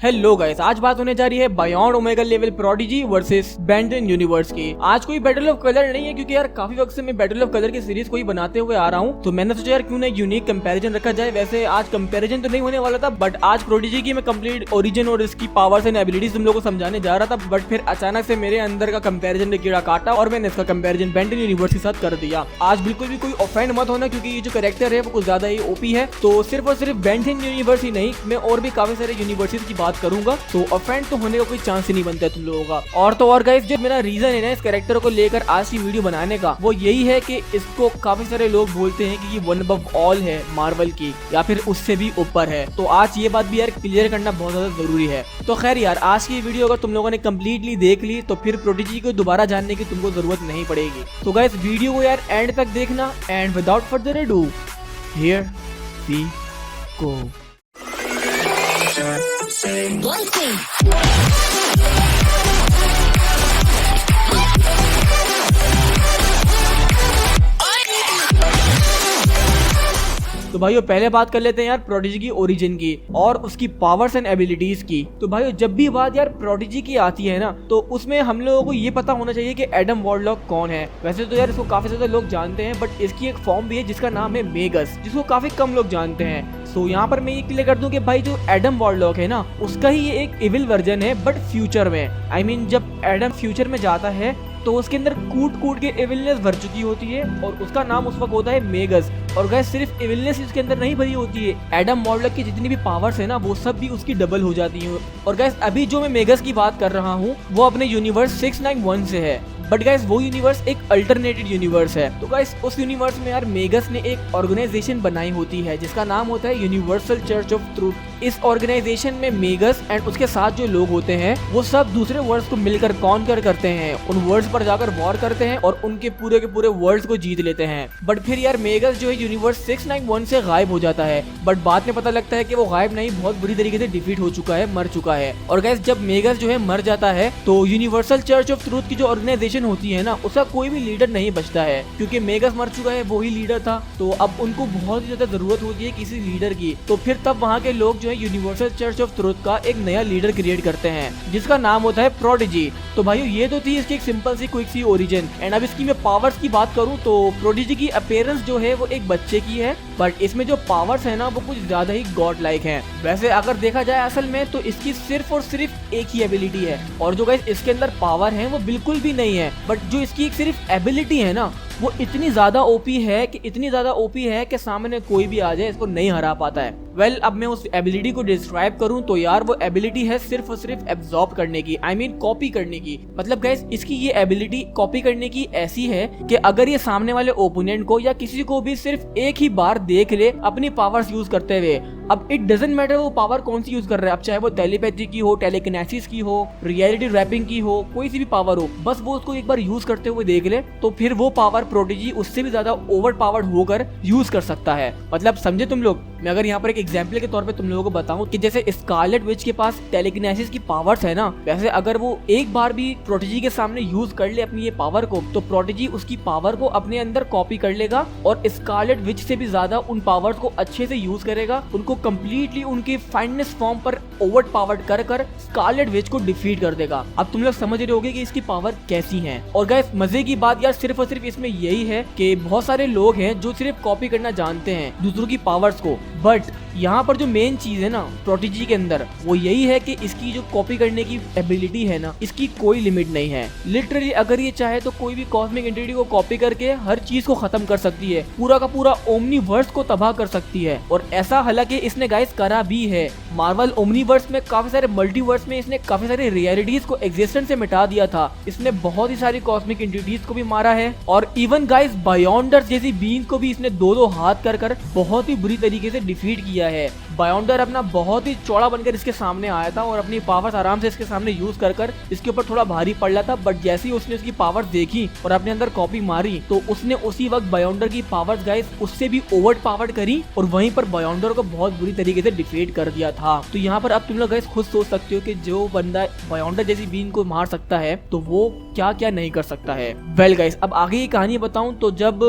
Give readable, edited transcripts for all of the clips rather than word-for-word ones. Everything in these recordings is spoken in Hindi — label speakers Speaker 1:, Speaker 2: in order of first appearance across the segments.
Speaker 1: हेलो गाइस, आज बात होने जा रही है beyond omega level prodigy versus Ben ten universe की। आज कोई बैटल ऑफ कलर नहीं है, क्योंकि यार काफी वक्त से मैं बैटल ऑफ कलर की सीरीज कोई बनाते हुए आ रहा हूँ, तो मैंने सोचा यार क्यों ना यूनिक कंपैरिजन रखा जाए। वैसे आज कंपैरिजन तो नहीं होने वाला था, बट आज प्रोडिजी की मैं कंप्लीट ओरिजिन और इसकी पावर्स एंड एबिलिटीज तुम लोगों को समझाने जा रहा था, बट फिर अचानक से मेरे अंदर का कंपैरिजन ने कीड़ा काटा और मैंने इसका कंपैरिजन बेंटन यूनिवर्स के साथ कर दिया। आज बिल्कुल भी कोई ऑफेंड मत होना, क्योंकि ये जो कैरेक्टर है वो कुछ ज्यादा ही ओपी है। तो सिर्फ और सिर्फ बेंटन यूनिवर्स ही नहीं, मैं और भी काफी सारे यूनिवर्सेस की बात करूंगा, तो ऑफेंड तो होने का कोई चांस ही नहीं बनता है तुम लोगों का। और तो और गाइस, जो मेरा रीजन है ना इस कैरेक्टर को लेकर आज की वीडियो बनाने का, वो यही है कि इसको काफी सारे लोग बोलते हैं कि ये वन अबव ऑल है मार्वल की, या फिर उससे भी ऊपर है। तो आज ये बात भी यार क्लियर करना बहुत ज्यादा जरूरी है। तो खैर यार, आज की वीडियो अगर तुम लोगों ने कम्प्लीटली देख ली तो फिर प्रोडिजी को दोबारा जानने की तुमको जरूरत नहीं पड़ेगी। तो गाइस, वीडियो को यार एंड तक देखना, end without further ado here we go. तो भाइयों, पहले बात कर लेते हैं यार प्रोडिजी की ओरिजिन की और उसकी पावर्स एंड एबिलिटीज की। तो भाइयों, जब भी बात यार प्रोडिजी की आती है ना, तो उसमें हम लोगों को ये पता होना चाहिए कि एडम वॉरलॉक कौन है। वैसे तो यार इसको काफी ज्यादा लोग जानते हैं, बट इसकी एक फॉर्म भी है जिसका नाम है मेगस, जिसको काफी कम लोग जानते हैं। सो यहाँ पर मैं ये क्लियर कर दूं कि भाई जो एडम वॉरलॉक है ना, उसका ही ये एक इविल वर्जन है, बट फ्यूचर में। आई मीन जब एडम फ्यूचर में जाता है तो उसके अंदर कूट के इविलनेस भर चुकी होती है, और उसका नाम उस वक्त होता है मेगस। और गैस, सिर्फ इविलनेस उसके अंदर नहीं भरी होती है, एडम वॉरलॉक की जितनी भी पावर्स है ना, वो सब भी उसकी डबल हो जाती हैं। और गैस, अभी जो मैं मेगस की बात कर रहा हूँ वो अपने यूनिवर्स 691 से है, बट गाइस वो यूनिवर्स एक अल्टरनेटेड यूनिवर्स है। तो गाइस, उस यूनिवर्स में यार मेगस ने एक ऑर्गेनाइजेशन बनाई होती है जिसका नाम होता है यूनिवर्सल चर्च ऑफ ट्रूथ। इस ऑर्गेनाइजेशन में मेगस एंड उसके साथ जो लोग होते हैं वो सब दूसरे वर्ल्ड्स को मिलकर कॉन्कर करते हैं, उन वर्ल्ड्स पर जाकर वॉर करते हैं और उनके पूरे के पूरे वर्ल्ड्स को जीत लेते हैं। बट फिर यार मेगस जो है यूनिवर्स 691 से गायब हो जाता है, बट बाद में पता लगता है कि वो गायब नहीं, बहुत बुरी तरीके से डिफीट हो चुका है, मर चुका है। और गाइस, जब मेगस जो है मर जाता है तो यूनिवर्सल चर्च ऑफ ट्रूथ की जो ऑर्गेनाइजेशन होती है ना, उसका कोई भी लीडर नहीं बचता है, क्योंकि मेगस मर चुका है, वो ही लीडर था। तो अब उनको बहुत ही ज्यादा जरूरत होती है किसी लीडर की। तो फिर तब वहाँ के लोग जो है यूनिवर्सल चर्च ऑफ ट्रूथ का एक नया लीडर क्रिएट करते हैं जिसका नाम होता है प्रोडिजी। तो भाइयों, ये तो थी इसकी एक सिंपल सी क्विक सी ओरिजिन। एंड अब इसकी मैं पावर्स की बात करूं तो प्रोडिजी की अपीयरेंस जो है वो एक बच्चे की है, बट इसमें जो पावर्स है ना वो कुछ ज्यादा ही गॉड लाइक है। वैसे अगर देखा जाए असल में तो इसकी सिर्फ और सिर्फ एक ही एबिलिटी है, और जो गाइस इसके अंदर पावर है वो बिल्कुल भी नहीं है, बट जो इसकी एक सिर्फ एबिलिटी है ना, वो इतनी ज्यादा ओपी है कि सामने कोई भी आ जाए इसको नहीं हरा पाता है। वेल, अब मैं उस एबिलिटी को डिस्क्राइब करूं तो यार वो एबिलिटी है सिर्फ और सिर्फ एब्जॉर्ब करने की, आई मीन कॉपी करने की। मतलब गाइस, इसकी ये एबिलिटी कॉपी करने की ऐसी है कि अगर ये सामने वाले ओपोनेंट को या किसी को भी सिर्फ एक ही बार देख ले अपनी पावर्स यूज करते हुए, अब इट डजंट मैटर वो पावर कौन सी यूज कर रहा है, अब चाहे वो टेलीपैथी की हो, टेलीकिनेसिस की हो, रियलिटी रैपिंग की हो, कोई सी भी पावर हो, बस वो उसको एक बार यूज करते हुए देख ले तो फिर वो पावर प्रोडिजी उससे भी ज्यादा ओवर पावर्ड होकर यूज कर सकता है। मतलब समझे तुम लोग? मैं अगर यहाँ पर एक एग्जाम्पल के तौर पे तुम लोगों को बताऊं कि जैसे स्कारलेट विच के पास टेलीकिनेसिस की पावर्स है ना, वैसे अगर वो एक बार भी प्रोडिजी के सामने यूज कर ले अपनी ये पावर को, तो प्रोडिजी उसकी पावर को अपने अंदर कॉपी कर लेगा और स्कारलेट विच से भी ज्यादा उन पावर्स को अच्छे से यूज करेगा, उनको कम्प्लीटली उनके फाइनेस्ट फॉर्म पर ओवर पावर्ड कर स्कारलेट विच को डिफीट कर देगा। अब तुम लोग समझ रहे होगे कि इसकी पावर कैसी है। और गाइस, मजे की बात यार सिर्फ और सिर्फ इसमें यही है कि बहुत सारे लोग हैं जो सिर्फ कॉपी करना जानते हैं दूसरों की पावर्स को, बट यहाँ पर जो मेन चीज है ना प्रोडिजी के अंदर, वो यही है कि इसकी जो कॉपी करने की एबिलिटी है ना, इसकी कोई लिमिट नहीं है। लिटरली अगर ये चाहे तो कोई भी कॉस्मिक एंटिटी को कॉपी करके हर चीज को खत्म कर सकती है, पूरा का पूरा ओमनीवर्स को तबाह कर सकती है। और ऐसा हालांकि इसने गाइस करा भी है। मार्वल ओमनीवर्स में काफी सारे मल्टीवर्स में इसने काफी सारी रियलिटीज को एग्जिस्टेंस से मिटा दिया था। इसने बहुत ही सारी कॉस्मिक एंटिटीज को भी मारा है, और इवन गाइस बायोंडर्स जैसी बीइंग्स को भी इसने दो हाथ कर बहुत ही बुरी तरीके से डिफीट किया है। बायोंडर अपना बहुत ही चौड़ा बनकर इसके सामने आया था और अपनी पावर्स आराम से इसके सामने यूज कर इसके ऊपर थोड़ा भारी पड़ रहा था, बट जैसे ही उसने उसकी पावर्स देखी और अपने अंदर कॉपी मारी तो उसने उसी वक्त बायोंडर की पावर्स गाइस उससे भी ओवर पावर्ड करी और वहीं पर बायोंडर को बहुत बुरी तरीके से डिफीट कर दिया था। तो यहाँ पर अब तुम लोग गाइस खुद सोच सकते हो कि जो बंदा बायोंडर जैसी बीइंग को मार सकता है तो वो क्या क्या नहीं कर सकता है। वेल गाइस, अब आगे की कहानी बताऊं तो जब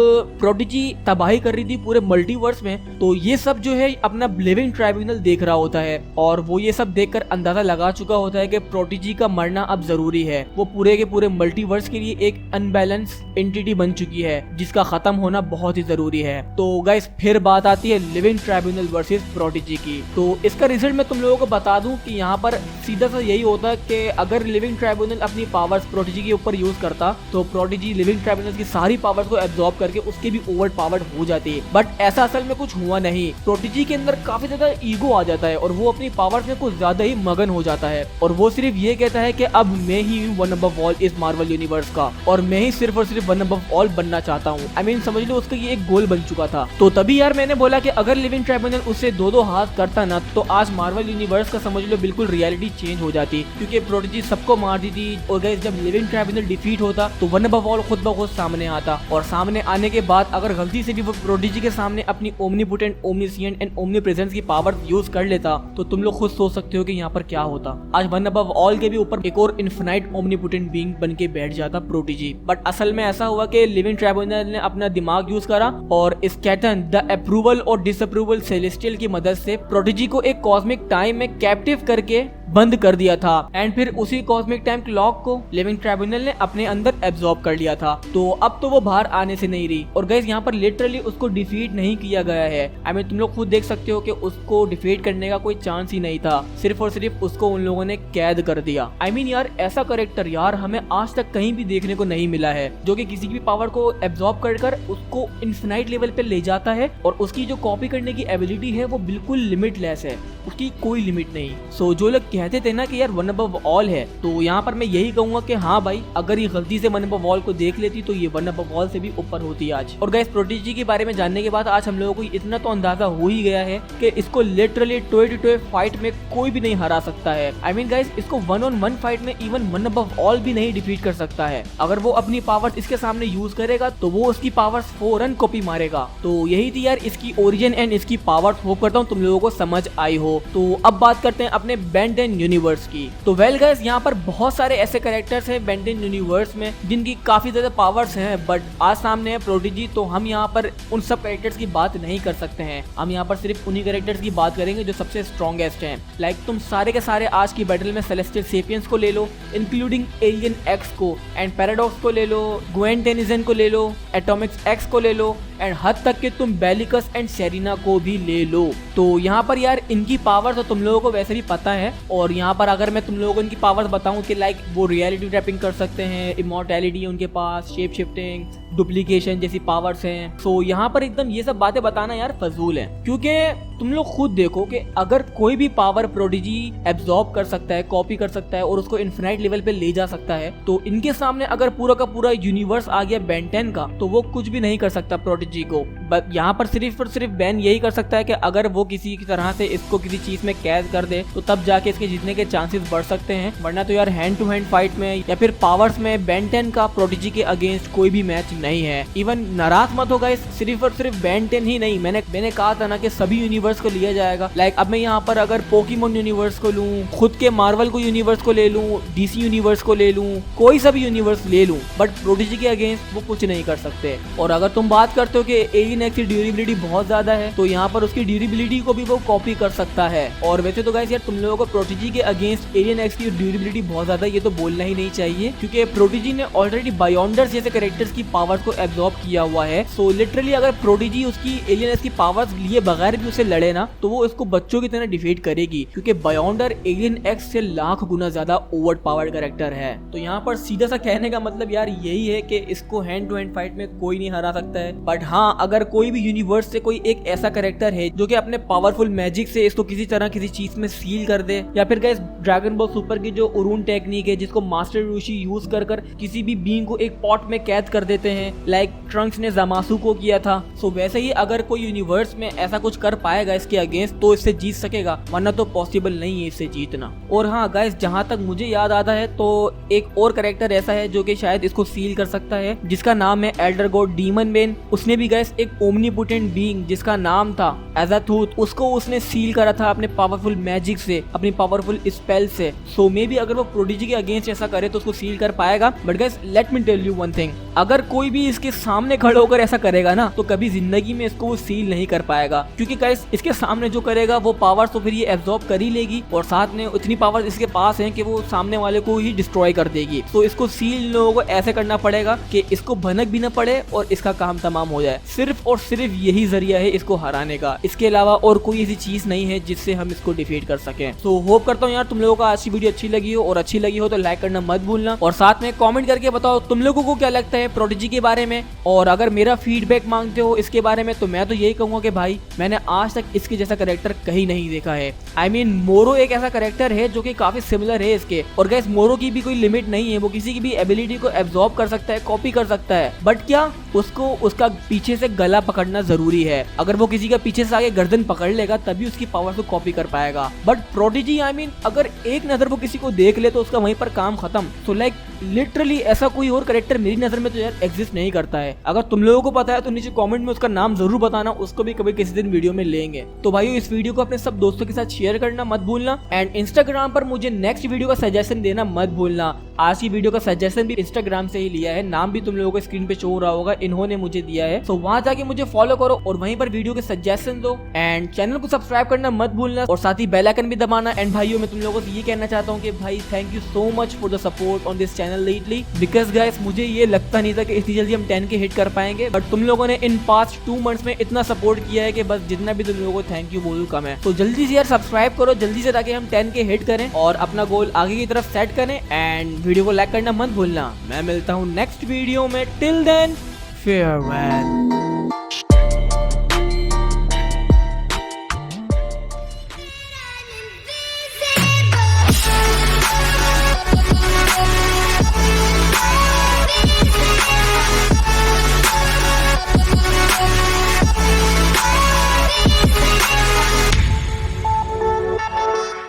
Speaker 1: प्रोडिजी तबाही कर रही थी पूरे मल्टीवर्स में, तो ये सब जो है अपना लिविंग लिविंग ट्राइब्यूनल देख रहा होता है और वो ये सब देखकर अंदाजा लगा चुका होता है कि प्रोडिजी का मरना अब जरूरी है। वो पूरे के पूरे मल्टीवर्स के लिए एक अनबैलेंस एंटिटी बन चुकी है जिसका खत्म होना बहुत ही जरूरी है। तो गाइस फिर बात आती है लिविंग ट्राइब्यूनल वर्सेस प्रोडिजी की। तो इसका रिजल्ट मैं तुम लोगों को बता दूं कि यहाँ पर सीधा सा यही होता है कि अगर लिविंग ट्राइब्यूनल अपनी पावर्स प्रोडिजी के ऊपर यूज करता तो प्रोडिजी लिविंग ट्राइब्यूनल की सारी पावर्स को एब्जॉर्ब करके उसके भी ओवर पावर्ड हो जाती है। बट ऐसा असल में कुछ हुआ नहीं। प्रोडिजी के अंदर काफी ज्यादा ईगो आ जाता है और वो अपनी पावर्स में कुछ ज्यादा ही मगन हो जाता है और वो सिर्फ ये कहता है कि अब मैं ही वन अबव ऑल इस मार्वल यूनिवर्स का और मैं ही सिर्फ और सिर्फ वन अबव ऑल बनना चाहता हूँ। आई मीन समझ लो उसका ये एक गोल बन चुका था। तो तभी यार मैंने बोला कि अगर लिविंग ट्राइब्यूनल उससे दो हाथ करता ना तो आज मार्वल यूनिवर्स का समझ लो बिल्कुल रियलिटी चेंज हो जाती, क्योंकि प्रोडिजी सबको मार दी थी और गाइस जब लिविंग ट्राइब्यूनल डिफीट होता तो वन अबव ऑल खुद ब खुद सामने आता और सामने आने के बाद अगर गलती से भी वो प्रोडिजी के सामने अपनी ओमनीपोटेंट, ओमनीसिएंट एंड ओमनीप्रेजेंस की पावर यूज कर लेता तो तुम लोग खुद सोच सकते हो कि यहाँ पर क्या होता। आज वन अबव ऑल के भी ऊपर एक और इन्फिनाइट ओमनीपोटेंट बीइंग बन के बैठ जाता प्रोडिजी। बट असल में ऐसा हुआ कि लिविंग ट्राइब्यूनल ने अपना दिमाग यूज करा और स्कैटन द अप्रूवल और डिसअप्रूवल सेलेस्टियल की मदद से प्रोडिजी को एक कॉस्मिक टाइम में कैप्टिव करके बंद कर दिया था एंड फिर उसी कॉस्मिक टाइम क्लॉक को लिविंग ट्राइब्यूनल ने अपने अंदर एब्जॉर्ब कर लिया था। तो अब तो वो बाहर आने से नहीं रही और गाइस यहाँ पर लिटरली उसको डिफीट नहीं किया गया है। आई मीन तुम लोग खुद देख सकते हो कि उसको डिफीट करने का कोई चांस ही नहीं था, सिर्फ और सिर्फ उसको उन लोगों ने कैद कर दिया। आई मीन यार ऐसा कैरेक्टर यार हमें आज तक कहीं भी देखने को नहीं मिला है जो कि किसी भी पावर को एब्जॉर्ब कर उसको इन्फिनाइट लेवल पे ले जाता है और उसकी जो कॉपी करने की एबिलिटी है वो बिल्कुल लिमिटलेस है, उसकी कोई लिमिट नहीं। सो जो लोग कहते थे ना कि यार वन अबव ऑल है, तो यहाँ पर मैं यही कहूंगा कि हाँ भाई अगर ये गलती से वन अबव ऑल को देख लेती तो ये वन अबव ऑल से भी ऊपर होती आज। और गाइस प्रोडिजी के बारे में जानने के बाद आज हम लोगों को इतना तो अंदाजा हो ही गया है कि इसको लिटरली टोए टू टोए फाइट में कोई भी नहीं हरा सकता है। आई मीन गाइस इसको 1-on-1 फाइट में इवन वन अबव ऑल भी नहीं डिफीट कर सकता है। अगर वो अपनी पावर्स इसके सामने यूज करेगा तो वो उसकी पावर्स फौरन कॉपी मारेगा। तो यही थी यार इसकी ओरिजिन एंड इसकी पावर्स। होप करता हूँ तुम लोगों को समझ आई हो। तो अब बात करते हैं अपने बेन 10 यूनिवर्स की। तो वेल गाइस यहाँ पर बहुत सारे ऐसे कैरेक्टर्स हैं बेन 10 यूनिवर्स में जिनकी काफी ज्यादा पावर्स हैं, बट आज सामने है प्रोडिजी तो हम यहाँ पर उन सब कैरेक्टर्स की बात नहीं कर सकते हैं। हम यहाँ पर सिर्फ उन्हीं कैरेक्टर्स की बात करेंगे जो सबसे स्ट्रॉन्गेस्ट हैं। लाइक तुम सारे के सारे आज की बैटल में सेलेस्टियल सेपियंस को ले लो, इंक्लूडिंग एलियन एक्स को एंड पैराडॉक्स को ले लो, ग्वेन टेनिजन को ले लो, एटॉमिक्स एक्स को ले लो एंड हद तक के तुम बेलिकस एंड सेरिना को भी ले लो। तो यहाँ पर यार इनकी पावर तो तुम लोगों को वैसे भी पता है और यहाँ पर अगर मैं तुम लोगों को इनकी पावर्स बताऊं कि लाइक वो रियलिटी ट्रैपिंग कर सकते हैं, इमॉर्टैलिटी उनके पास, शेप शिफ्टिंग, डुप्लीकेशन जैसी पावर्स हैं। सो यहाँ पर एकदम ये सब बातें बताना यार फजूल है, क्योंकि तुम लोग खुद देखो कि अगर कोई भी पावर प्रोडिजी एब्जॉर्ब कर सकता है, कॉपी कर सकता है और उसको इन्फिनाइट लेवल पे ले जा सकता है, तो इनके सामने अगर पूरा का पूरा यूनिवर्स आ गया बेन 10 का तो वो कुछ भी नहीं कर सकता प्रोडिजी को। बट यहाँ पर सिर्फ और सिर्फ बेन यही कर सकता है कि अगर वो किसी की तरह से इसको किसी चीज में कैद कर दे तो तब जाके इसके जीतने के चांसेस बढ़ सकते हैं, वरना तो यार हैंड टू हैंड फाइट में या फिर पावर्स में बेन 10 का प्रोडिजी के अगेंस्ट कोई भी मैच नहीं है। इवन नाराज मत होगा, सिर्फ और सिर्फ बेन 10 ही नहीं, मैंने कहा था ना कि सभी यूनिवर्स को लिया जाएगा। लाइक अब मैं यहाँ पर अगर पोकेमोन यूनिवर्स को लूँ, खुद के मार्वल को यूनिवर्स को ले लूँ, डीसी यूनिवर्स को ले लूँ, कोई सा भी यूनिवर्स ले लूँ, बट प्रोडिजी के अगेंस्ट वो कुछ नहीं कर सकते। और अगर तुम बात करते हो कि एलियन एक्स की ड्यूरेबिलिटी बहुत ज्यादा है तो यहाँ पर उसकी ड्यूरेबिलिटी को भी वो कॉपी कर सकता है। और वैसे तो गाइस यार तुम लोगों को प्रोडिजी के अगेंस्ट एलियन एक्स की ड्यूरेबिलिटी बहुत ज्यादा ये तो बोलना ही नहीं चाहिए, क्योंकि प्रोडिजी ने ऑलरेडी बायोंडर्स जैसे कैरेक्टर्स की पावर्स को एब्जॉर्ब किया हुआ है। सो लिटरली अगर प्रोडिजी उसकी एलियन एक्स की पावर्स लिए बगैर भी उसे लड़े ना तो वो इसको बच्चों की तरह डिफीट करेगी, क्योंकि बायोंडर एलियन एक्स से लाख गुना ज्यादा ओवर पावर्ड कैरेक्टर है। तो यहाँ पर सीधा सा कहने का मतलब यार यही है कि इसको हैंड टू हैंड फाइट में कोई नहीं हरा सकता है। बट हाँ अगर कोई भी यूनिवर्स से कोई एक ऐसा कैरेक्टर है जो कि अपने पावरफुल मैजिक से इसको किसी तरह किसी चीज में सील कर दे, या फिर गाइस ड्रैगन बॉल सुपर की जो उरून टेक्निक है जिसको मास्टर ऋषि यूज कर किसी भी बीइंग को एक पॉट में कैद कर देते हैं, लाइक ट्रंक्स ने ज़मासु को किया था। सो वैसे ही अगर कोई यूनिवर्स में ऐसा कुछ कर पाएगा इसके अगेंस्ट तो इससे जीत सकेगा, वरना तो पॉसिबल नहीं है इससे जीतना। और हाँ गाइस जहाँ तक मुझे याद आता है तो एक और कैरेक्टर ऐसा है जो कि शायद इसको सील कर सकता है, जिसका नाम है एल्डर गॉड डीमन मेन। उसने भी गाइस एक ओमनीपोटेंट बीइंग जिसका नाम था एज़ाथूथ, उसको उसने सील करा था अपने पावरफुल मैजिक से, अपनी पावरफुल स्पेल से। सो मे बी अगर वो प्रोडिजी के अगेंस्ट ऐसा करे तो उसको सील कर पाएगा। But guys let me tell you one thing, अगर कोई भी इसके सामने खड़े होकर ऐसा करेगा ना तो कभी जिंदगी में इसको वो सील नहीं कर पाएगा, क्योंकि गाइस इसके सामने जो करेगा वो पावर तो फिर ये एब्जॉर्ब कर ही लेगी और साथ में इतनी पावर इसके पास है कि वो सामने वाले को ही डिस्ट्रॉय कर देगी। तो इसको सील लोगों को ऐसे करना पड़ेगा कि इसको भनक भी ना पड़े और इसका काम तमाम हो जाए। सिर्फ और सिर्फ यही जरिया है इसको हराने का, इसके अलावा और कोई ऐसी चीज नहीं है जिससे हम इसको डिफीट कर सकें। तो होप करता हूँ यार तुम लोगों को आज की वीडियो अच्छी लगी हो, और अच्छी लगी हो तो लाइक करना मत भूलना और साथ में कमेंट करके बताओ तुम लोगों को क्या लगता है प्रोडिजी के बारे में। और अगर मेरा फीडबैक मांगते हो इसके बारे में तो मैं तो यही कहूंगा कि भाई मैंने आज तक इसके जैसा कैरेक्टर कहीं नहीं देखा है। आई मीन मोरो एक ऐसा कैरेक्टर है जो कि काफी सिमिलर है इसके, और गाइस मोरो की भी कोई लिमिट नहीं है, वो किसी की भी एबिलिटी को एब्जॉर्ब कर सकता है, कॉपी कर सकता है, बट क्या उसको उसका पीछे से गला पकड़ना जरूरी है। अगर वो किसी का पीछे से आगे गर्दन पकड़ लेगा तभी उसकी पावर को कॉपी कर पाएगा। बट प्रोडिजी आई मीन अगर एक नजर वो किसी को देख ले तो उसका वहीं पर काम खत्म। तो लाइक लिटरली ऐसा कोई और कैरेक्टर मेरी नजर में तो यार एग्जिस्ट नहीं करता है। अगर तुम लोगों को पता है तो नीचे कमेंट में उसका नाम जरूर बताना, उसको भी कभी किसी दिन वीडियो में लेंगे। तो भाइयों इस वीडियो को अपने सब दोस्तों के साथ शेयर करना मत भूलना, एंड इंस्टाग्राम पर मुझे नेक्स्ट वीडियो का सजेशन देना मत भूलना। आज की वीडियो का सजेशन भी इंस्टाग्राम से ही लिया है, नाम भी तुम लोगों को स्क्रीन पे शो हो रहा होगा, इन्होंने मुझे दिया है। तो वहां जाके मुझे फॉलो करो और वहीं पर वीडियो के सजेशन दो, एंड चैनल को सब्सक्राइब करना मत भूलना और साथ ही बेल आइकन भी दबाना। एंड भाइयों मैं तुम लोगों से ये कहना चाहता हूँ कि भाई thank you so much for the support on this channel lately, because guys मुझे ये लगता नहीं था कि इतनी जल्दी हम 10 के हिट कर पाएंगे, बट तुम लोगों ने इन पास्ट 2 मंथ्स में इतना सपोर्ट किया है कि बस जितना भी तुम लोगों को थैंक यू बोलूं कम है। तो जल्दी से यार सब्सक्राइब करो जल्दी से, ताकि हम 10 के हिट करें और अपना गोल आगे की तरफ सेट करें। एंड वीडियो को लाइक करना मत भूलना। मैं मिलता हूँ नेक्स्ट वीडियो में, टिल देन फेयरवेल।